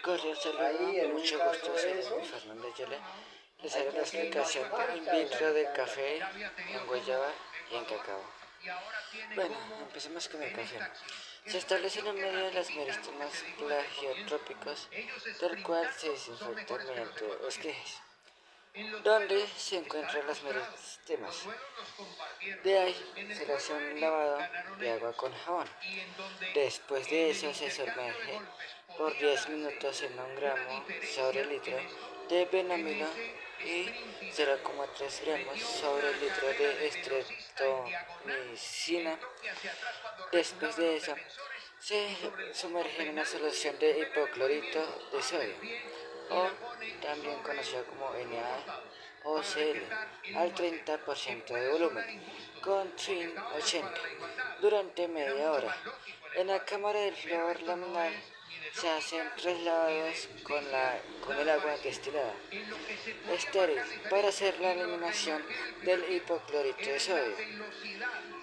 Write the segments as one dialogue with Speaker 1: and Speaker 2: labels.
Speaker 1: Cordial saludo, mucho gusto, soy Fernando Ayala. Les haré la explicación in vitro de café en guayaba y en cacao. Bueno, empecemos con el café. Se establece en el medio de las meristemas plagiotrópicos, del cual se desinfectan mediante esquejes, donde se encuentran las meristemas. De ahí se hace un lavado de agua con jabón. Después de eso se sumerge por 10 minutos en 1 gramo sobre litro de benamilo y 0,3 gramos sobre litro de estreptomicina. Después de eso se sumerge en una solución de hipoclorito de sodio, o también conocido como NaOCl, al 30% de volumen, con Trin 80, durante media hora. En la cámara del flor laminar se hacen 3 lavados con el agua destilada estéril para hacer la eliminación del hipoclorito de sodio.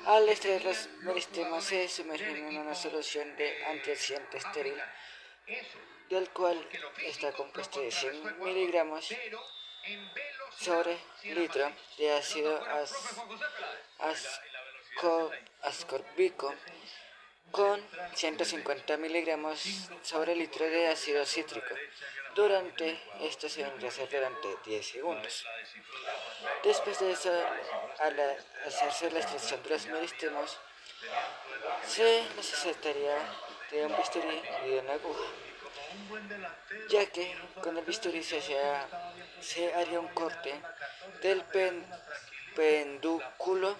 Speaker 1: Al extraer los meristemas se sumergen en una solución de antioxidante estéril, del cual está compuesto de 100 miligramos sobre litro de ácido ascórbico con 150 miligramos sobre litro de ácido cítrico. Esto se vendría a hacer durante 10 segundos. Después de eso, al hacerse la extracción de los meristemas, se necesitaría de un bisturí y de una aguja, ya que con el bisturí se haría un corte del pedúnculo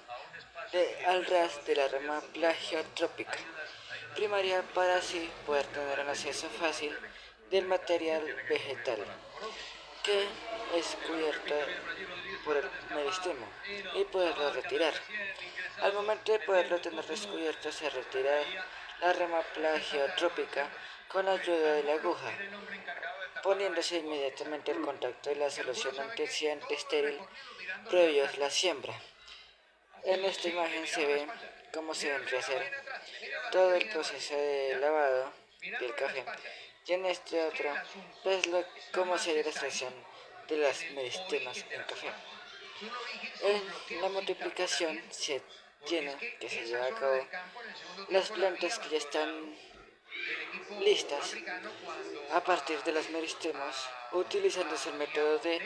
Speaker 1: al ras de la rama plagiotrópica primaria para así poder tener un acceso fácil del material vegetal que es cubierto por el meristemo y poderlo retirar. Al momento de poderlo tener descubierto se retira la rama plagiotrópica con ayuda de la aguja, poniéndose inmediatamente el contacto de la solución antioxidante estéril previo a la siembra. En esta imagen se ve cómo se vendría a hacer todo el proceso de lavado del café, y en este otro pues cómo sería la extracción de las meristemas en café. En la multiplicación se lleva a cabo las plantas que ya están listas a partir de las meristemas, utilizándose el método de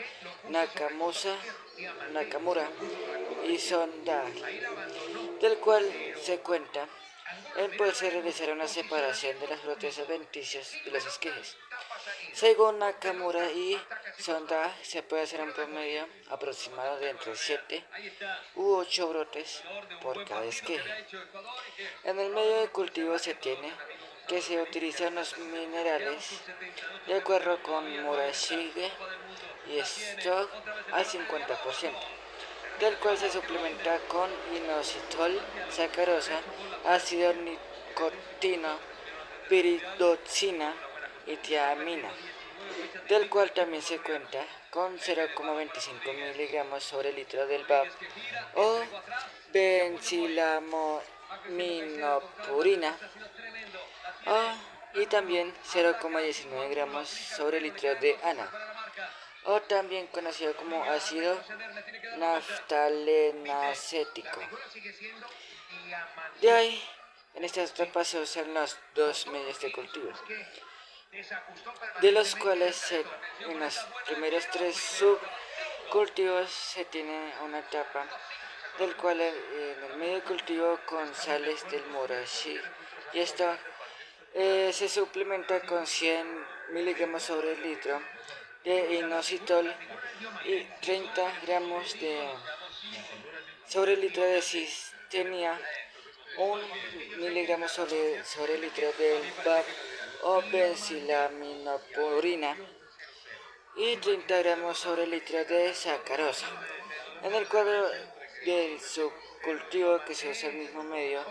Speaker 1: Nakamura y Sondage, del cual se cuenta en poderse realizar una separación de las brotes adventicios de los esquejes. Según Nakamura y Sonda, se puede hacer un promedio aproximado de entre 7 u 8 brotes por cada esqueje. En el medio de cultivo se tiene que se utilizan los minerales de acuerdo con Murashige y Stock al 50%, del cual se suplementa con inositol, sacarosa, ácido nicotino, piridoxina y tiamina, del cual también se cuenta con 0,25 miligramos sobre litro del VAP o benzilaminopurina, y también 0,19 gramos sobre litro de ANA, o también conocido como ácido naftalenacético. De ahí, en esta etapa se usan los dos medios de cultivo, de los cuales en los primeros 3 subcultivos se tiene una etapa del cual en el medio de cultivo con sales del Murashi, y esto se suplementa con 100 miligramos sobre el litro de inositol y 30 gramos sobre el litro de cistenía, 1 miligramo sobre el litro del VAP o benzilaminopurina y 30 gramos sobre el litro de sacarosa. En el cuadro del subcultivo que se usa el mismo medio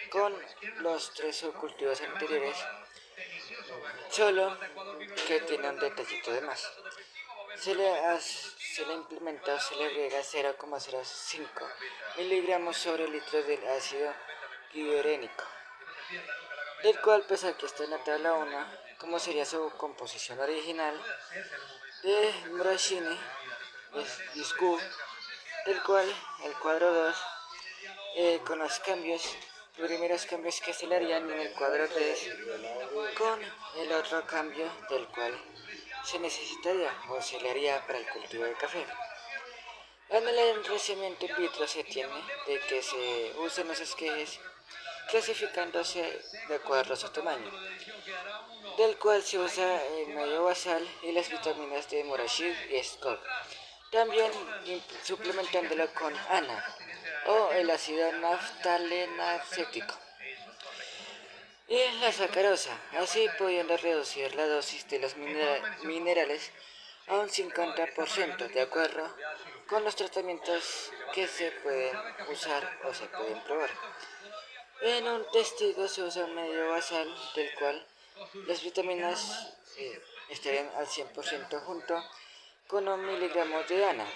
Speaker 1: con los 3 subcultivos anteriores, solo que tiene un detallito de más. Se le implementa o se le agrega 0,05 miligramos sobre litro del ácido piberénico. del cual pues aquí está en la tabla 1, como sería su composición original, de Murashini, es Discu, del cual el cuadro 2, con los primeros cambios que se le harían en el cuadro 3, con el otro cambio del cual se necesitaría o se le haría para el cultivo de café. En el enriquecimiento in vitro se tiene de que se usen los esquejes clasificándose de acuerdo a su tamaño, del cual se usa el medio basal y las vitaminas de Morashid y Scott, también suplementándolo con ANA o el ácido naftalenacético y la sacarosa, así pudiendo reducir la dosis de los minerales a un 50% de acuerdo con los tratamientos que se pueden usar o se pueden probar. En un testigo se usa un medio basal del cual las vitaminas estarían al 100% junto con 1 miligramo de ANA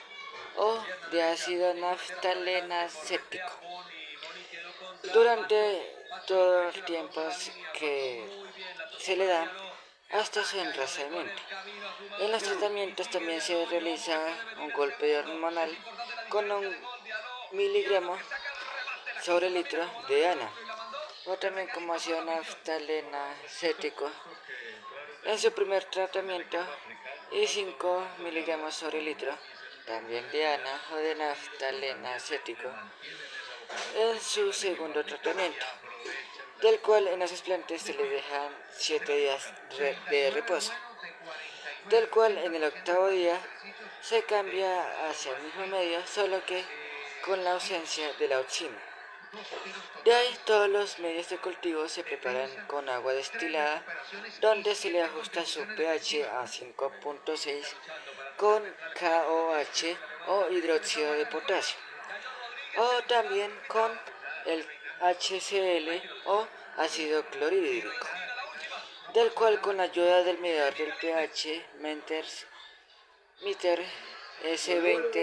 Speaker 1: o de ácido naftalenacético durante todo el tiempo que se le da hasta su enraizamiento. En los tratamientos también se realiza un golpe hormonal con 1 miligramo sobre litro de ANA o también como ácido naftalenacético en su primer tratamiento y 5 miligramos sobre litro también de ANA o de naftalenacético en su segundo tratamiento, del cual en esos plantes se les dejan 7 días de reposo, del cual en el octavo día se cambia hacia el mismo medio, solo que con la ausencia de la auxina. De ahí todos los medios de cultivo se preparan con agua destilada, donde se le ajusta su pH a 5.6 con KOH o hidróxido de potasio, o también con el HCl o ácido clorhídrico, del cual con la ayuda del medidor del pH Meter S20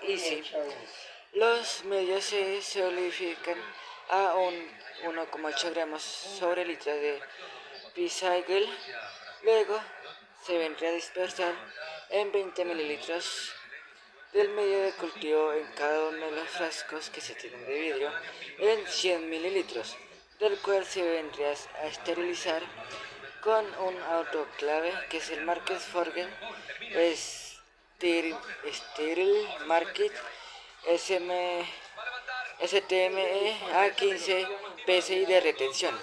Speaker 1: Easy, los medios se solidifican a un 1,8 gramos sobre litro de P-Cycle, luego se vendría a dispersar en 20 mililitros del medio de cultivo en cada uno de los frascos que se tienen de vidrio en 100 mililitros, del cual se vendría a esterilizar con un autoclave que es el Market Forgen Sterile Market STME A15 PSI de retención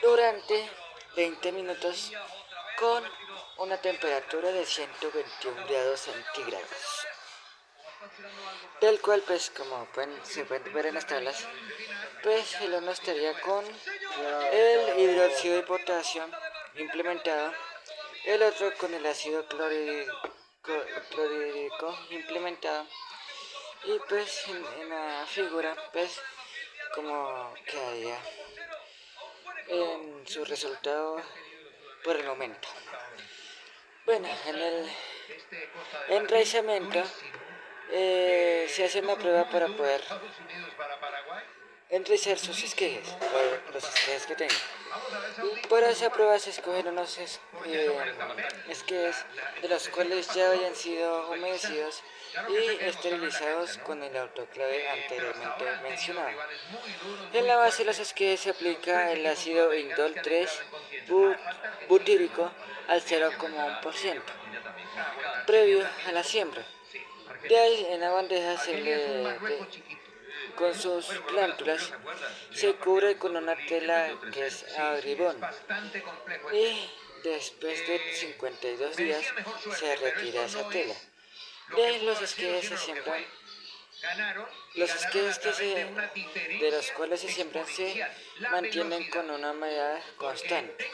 Speaker 1: durante 20 minutos con una temperatura de 121 grados centígrados, del cual pues como se pueden ver en las tablas, pues el horno estaría con el hidróxido de potasio implementado, el otro con el ácido clorhídrico implementado, y pues en la figura pues como quedaría en su resultado por el momento. Bueno, en el enraizamiento se hace una prueba para poder enraizar sus esquejes, o los esquejes que tengan. Y para esa prueba se escogen unos esquejes de los cuales ya hayan sido humedecidos y esterilizados con el autoclave anteriormente mencionado. En la base de los esquejes se aplica el ácido indol 3 butírico al 0,1% previo a la siembra. De ahí en la bandeja con sus plántulas se cubre con una tela que es agribón y después de 52 días se retira esa tela. De ahí los esquejes se siembran. Los esquejes de los cuales se siembran se mantienen con una humedad constante.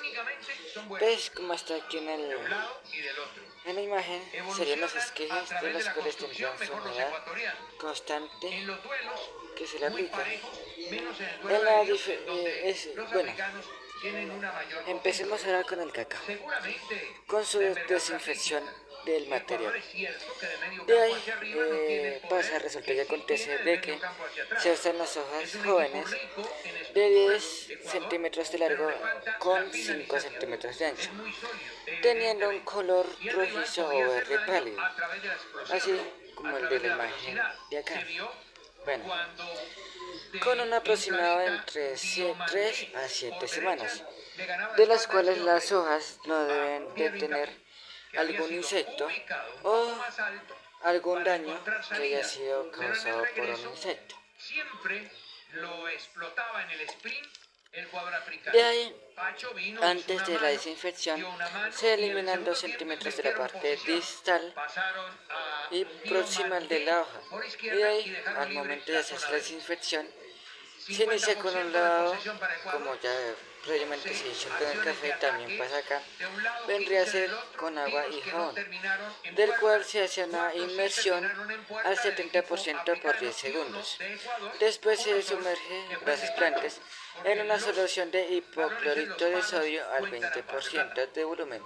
Speaker 1: ¿Ves cómo está aquí en la imagen? Serían los esquejes de los cuales tendrían su humedad constante que se le aplica. Bueno, empecemos ahora con el cacao. Con su del material. De ahí resulta y acontece de que se usan las hojas jóvenes de 10 centímetros de largo con 5 centímetros de ancho, teniendo un color rojizo o verde pálido, así como el de la imagen de acá. Bueno, con un aproximado entre 3 a 7 semanas, de las cuales las hojas no deben de tener algún insecto o algún daño que haya sido causado por un insecto. De ahí, antes de la desinfección, se eliminan 2 centímetros de la parte distal y proximal de la hoja. Y de ahí, al momento de hacer la desinfección, se inicia con un lavado, como ya previamente se hizo con el café, también pasa acá, vendría a ser con agua y jabón, del cual se hace una inmersión al 70% por 10 segundos. Después se sumerge las plantas en una solución de hipoclorito de sodio al 20% de volumen,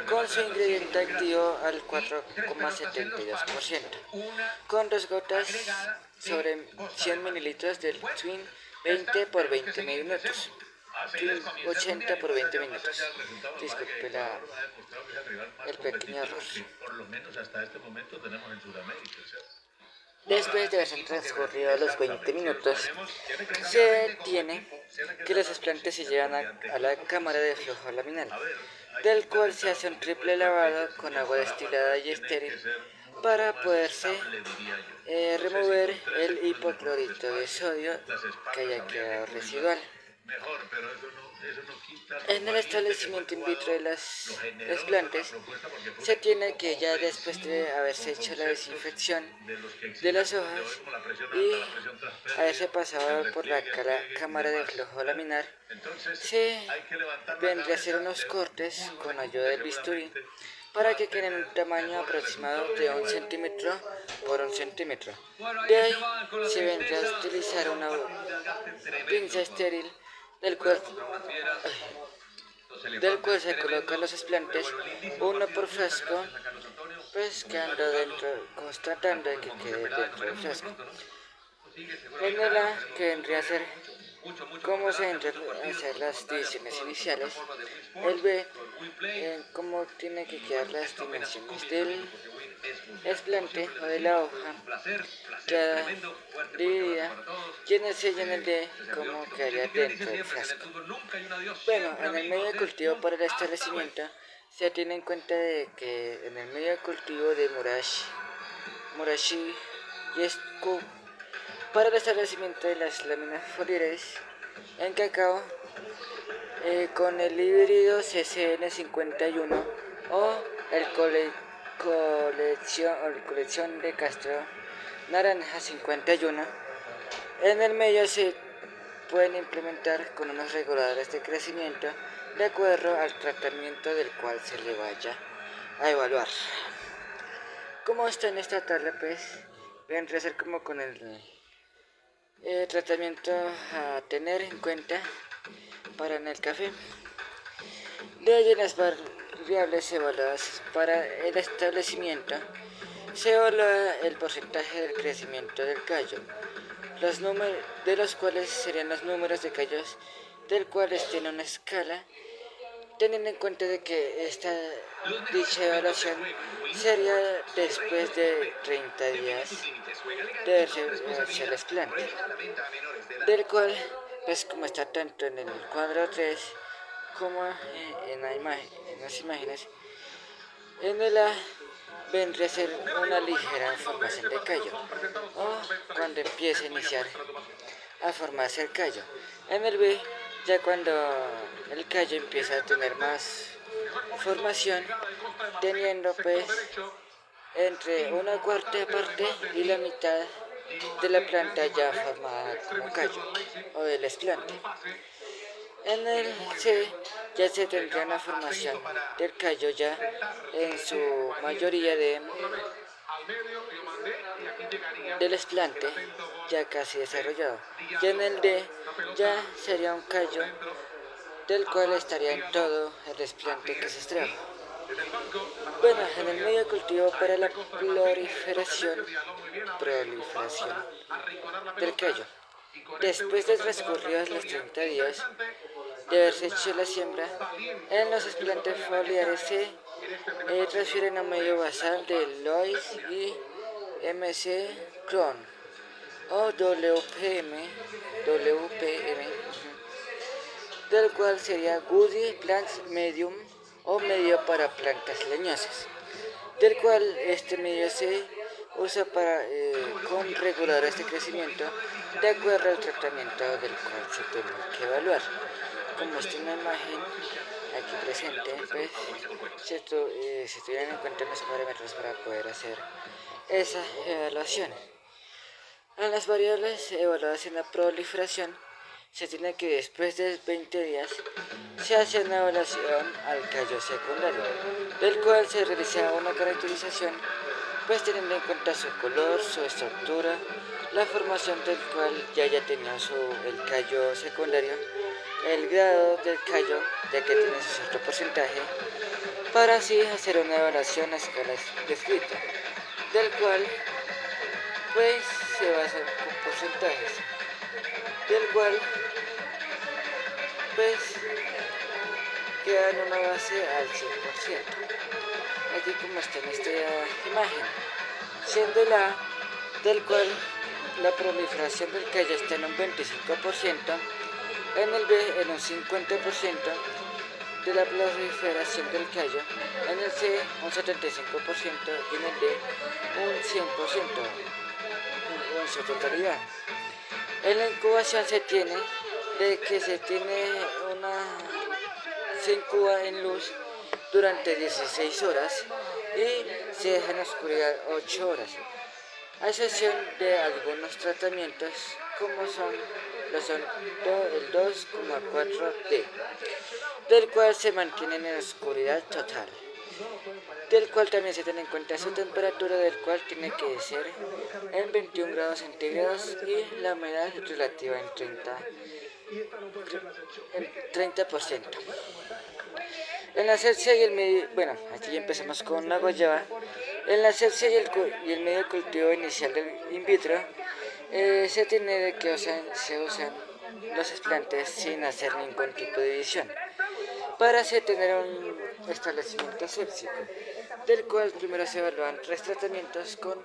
Speaker 1: con su ingrediente activo al 4,72%, con 2 gotas sobre 100 mililitros del Twin 20 por 20 minutos. 80 por 20 minutos. Disculpe el pequeño error. Después de haber transcurrido los 20 minutos, se tiene que los explantes se llevan a la cámara de flujo laminal, del cual se hace un triple lavado con agua destilada y estéril para poderse remover el hipoclorito de sodio que haya quedado residual. En el establecimiento in vitro de las plantas se tiene que, ya después de haberse hecho la desinfección de las hojas y haberse pasado por la cámara de flujo laminar, se vendría a hacer unos cortes con ayuda del bisturí para que queden un tamaño aproximado de 1 centímetro por 1 centímetro. De ahí se vendrá a utilizar una pinza estéril del cual se colocan los explantes, uno por frasco, pues quedando dentro, constatando de que quede dentro del frasco. En el A, que vendría a ser cómo se vendrían a hacer las divisiones iniciales, el B, cómo tiene que quedar las dimensiones del explante o de la hoja ya dividida, y en el C y en el D cómo quedaría dentro del frasco. Bueno, en el medio de cultivo para el establecimiento se tiene en cuenta de que en el medio de cultivo de Murashi y Scoop para el establecimiento de las láminas foliares en cacao con el híbrido CCN51 o el colección de Castro Naranja 51. En el medio se pueden implementar con unos reguladores de crecimiento de acuerdo al tratamiento del cual se le vaya a evaluar. Como está en esta tabla, pues vendría a ser como con el tratamiento a tener en cuenta para en el café. De ahí, en las variables evaluadas para el establecimiento se evalúa el porcentaje del crecimiento del callo, los números de los cuales serían los números de callos del cual tiene una escala, teniendo en cuenta de que dicha evaluación sería después de 30 días de realizar el explante, del cual, pues como está tanto en el cuadro 3 como en las imágenes, en el A vendría a ser una ligera formación de callo, o cuando empiece a iniciar a formarse el callo. En el B, ya cuando el callo empieza a tener más formación, teniendo pues entre una cuarta parte y la mitad de la planta ya formada como callo o del explante. En el C ya se tendría una formación del callo ya en su mayoría del explante ya casi desarrollado, y en el D ya sería un callo del cual estaría en todo el explante que se extrajo. Bueno, en el medio de cultivo para la proliferación del callo. Después de transcurridos los 30 días de haberse hecho la siembra, en los explantes foliares se transfieren a medio basal de Lois y MC Cron o WPM, del cual sería Woody Plants Medium o medio para plantas leñosas, del cual este medio se usa para con reguladores de crecimiento de acuerdo al tratamiento del cual se tiene que evaluar. Como está en la imagen aquí presente, pues se tuvieran en cuenta los parámetros para poder hacer esa evaluación. En las variables evaluadas en la proliferación, se tiene que después de 20 días se hace una evaluación al callo secundario, del cual se realiza una caracterización, pues teniendo en cuenta su color, su estructura, la formación del cual ya haya tenido el callo secundario, el grado del callo, ya que tiene su cierto porcentaje, para así hacer una evaluación a escala descrita, del cual pues se basa con porcentajes, del cual pues queda en una base al 100%, aquí como está en esta imagen, siendo la del cual la proliferación del callo está en un 25%, en el B en un 50% de la proliferación del callo, en el C un 75% y en el D un 100% en su totalidad. En la incubación se tiene de que se incuba en luz durante 16 horas y se deja en oscuridad 8 horas, a excepción de algunos tratamientos como son el 2,4D, del cual se mantienen en oscuridad total, del cual también se tiene en cuenta su temperatura, del cual tiene que ser en 21 grados centígrados y la humedad relativa en 30%. En la asepsia y el medio, bueno, aquí empezamos con la guayaba. En la asepsia y el medio de cultivo inicial del in vitro, se tiene de que se usan los explantes sin hacer ningún tipo de división, para así tener un establecimiento asépsico, del cual primero se evalúan 3 tratamientos con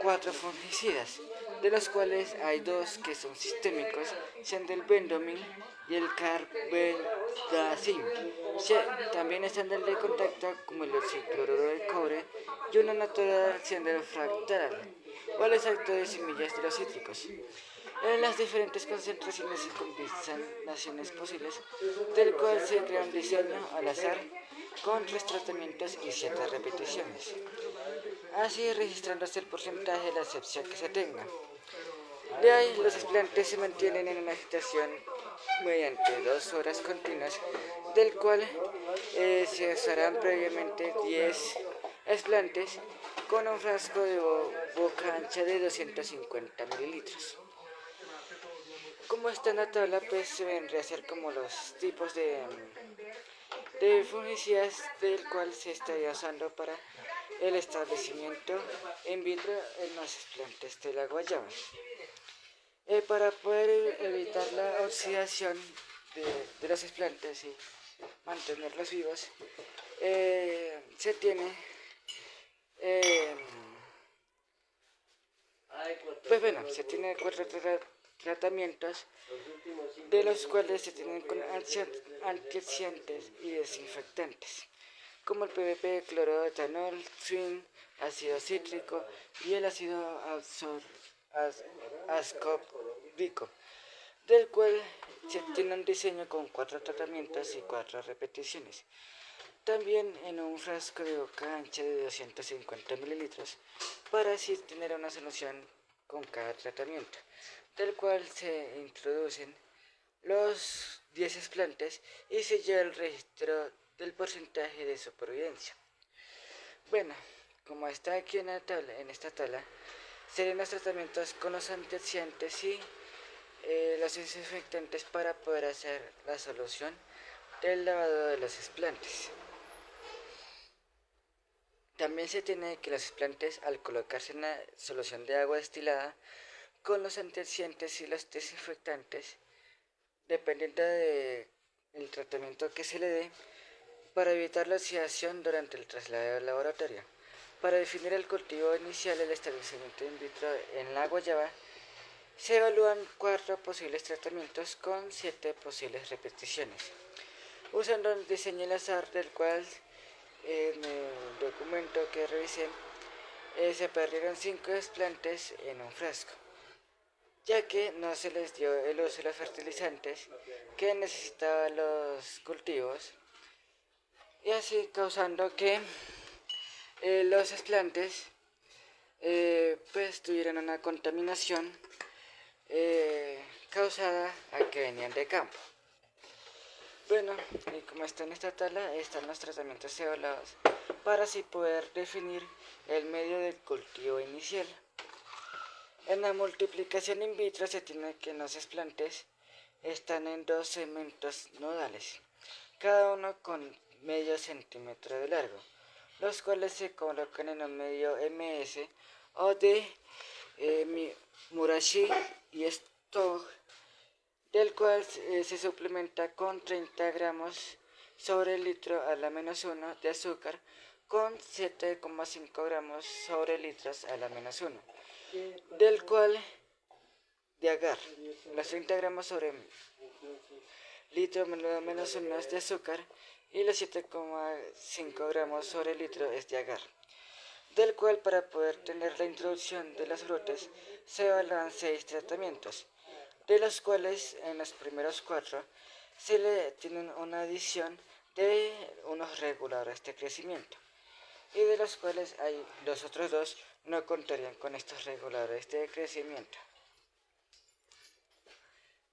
Speaker 1: 4 fungicidas, de los cuales hay 2 que son sistémicos, siendo el Vendomil y el Carbendazim. También están el de contacto como el oxicloruro de cobre y una natural siendo el fractal, o el extracto de semillas de los cítricos. En las diferentes concentraciones y combinaciones posibles, del cual se crea un diseño al azar con 3 tratamientos y 7 repeticiones, así registrándose el porcentaje de la asepsia que se tenga. De ahí, los explantes se mantienen en una agitación mediante 2 horas continuas, del cual se usarán previamente 10 explantes con un frasco de boca ancha de 250 mililitros. Como está en la tabla, pues se vendría a ser como los tipos de fungicidas del cual se estaría usando para el establecimiento in vitro en los explantes de la guayaba. Para poder evitar la oxidación de los explantes y mantenerlos vivos, se tiene eh, se tiene 4 tratamientos, de los cuales se tienen con antioxidantes y desinfectantes, como el PVP, cloruro de etanol, swing, ácido cítrico y el ácido ascórbico, del cual se tiene un diseño con 4 tratamientos y 4 repeticiones. También en un frasco de boca ancha de 250 mililitros, para así tener una solución con cada tratamiento, del cual se introducen los 10 explantes y se lleva el registro del porcentaje de supervivencia. Bueno, como está aquí en esta tabla, serían los tratamientos con los antioxidantes y los desinfectantes para poder hacer la solución del lavado de los explantes. También se tiene que los explantes, al colocarse en la solución de agua destilada con los antecedentes y los desinfectantes, dependiendo del tratamiento que se le dé, para evitar la oxidación durante el traslado al laboratorio. Para definir el cultivo inicial del establecimiento in vitro en la guayaba, se evalúan 4 posibles tratamientos con 7 posibles repeticiones, usando el diseño al azar del cual en el documento que revisé se perdieron 5 explantes en un frasco, ya que no se les dio el uso de los fertilizantes que necesitaban los cultivos, y así causando que los explantes pues tuvieron una contaminación causada a que venían de campo. Bueno, y como está en esta tabla, están los tratamientos evaluados para así poder definir el medio del cultivo inicial. En la multiplicación in vitro se tiene que los explantes están en 2 segmentos nodales, cada uno con medio centímetro de largo, los cuales se colocan en un medio MS o de Murashi y Stock, del cual se suplementa con 30 gramos sobre litro a la -1 de azúcar con 7,5 gramos sobre litros a la -1, del cual de agar, los 30 gramos sobre litro -1 es de azúcar y los 7,5 gramos sobre litro es de agar, del cual para poder tener la introducción de las frutas se evalúan 6 tratamientos, de los cuales en los primeros 4 se le tienen una adición de unos reguladores de crecimiento, y de los cuales hay los otros 2 no contarían con estos reguladores de crecimiento.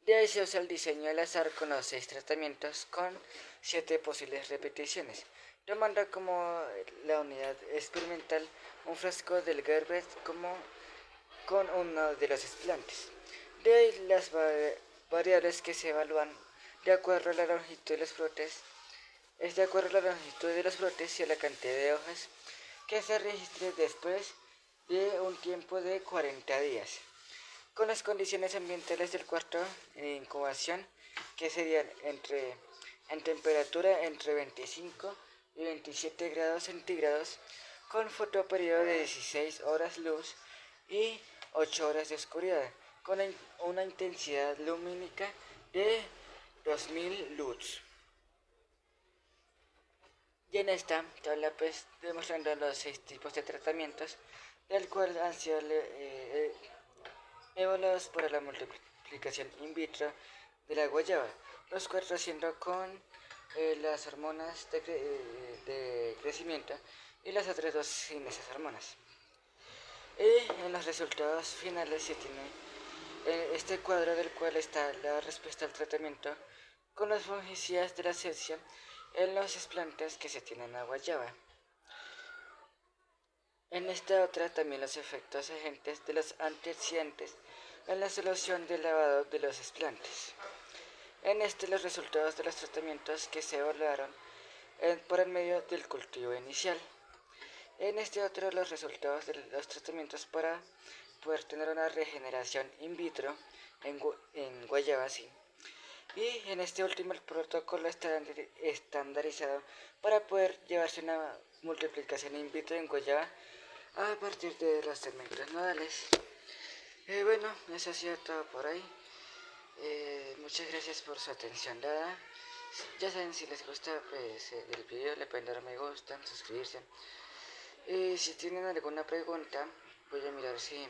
Speaker 1: De ahí se usa el diseño al azar con los 6 tratamientos con 7 posibles repeticiones, tomando como la unidad experimental un frasco del Gerber como con uno de los explantes. De ahí las variables que se evalúan de acuerdo a la longitud de los brotes es de acuerdo a la longitud de los brotes y a la cantidad de hojas que se registre después de un tiempo de 40 días, con las condiciones ambientales del cuarto en incubación, que serían en temperatura entre 25 y 27 grados centígrados, con fotoperiodo de 16 horas luz y 8 horas de oscuridad, con una intensidad lumínica de 2000 lux. Y en esta tabla pues demostrando los 6 tipos de tratamientos, del cual han sido evaluados para la multiplicación in vitro de la guayaba, los 4 siendo con las hormonas de crecimiento y las otras 2 sin esas hormonas. Y en los resultados finales se tiene este cuadro del cual está la respuesta al tratamiento con las fungicidas de la sepsia en los explantes que se tienen a guayaba. En esta otra también los efectos agentes de los antioxidantes en la solución de lavado de los explantes. En este los resultados de los tratamientos que se evaluaron por el medio del cultivo inicial. En este otro los resultados de los tratamientos para poder tener una regeneración in vitro en guayaba, sí. Y en este último el protocolo estandarizado para poder llevarse una multiplicación in vitro en guayaba a partir de los segmentos nodales. Bueno, eso ha sido todo por ahí. Muchas gracias por su atención dada. Ya saben, si les gusta pues, el video, le pueden dar me gusta, suscribirse. Si tienen alguna pregunta, voy a mirar si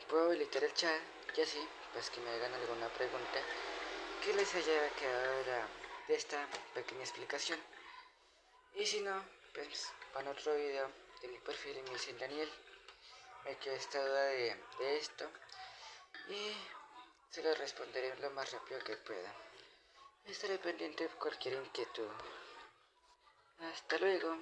Speaker 1: puedo habilitar el chat, y así pues que me hagan alguna pregunta que les haya quedado de esta pequeña explicación. Y si no, pues van otro video de mi perfil, me dicen Daniel, me quedó esta duda de esto y se lo responderé lo más rápido que pueda. Estaré pendiente de cualquier inquietud. Hasta luego.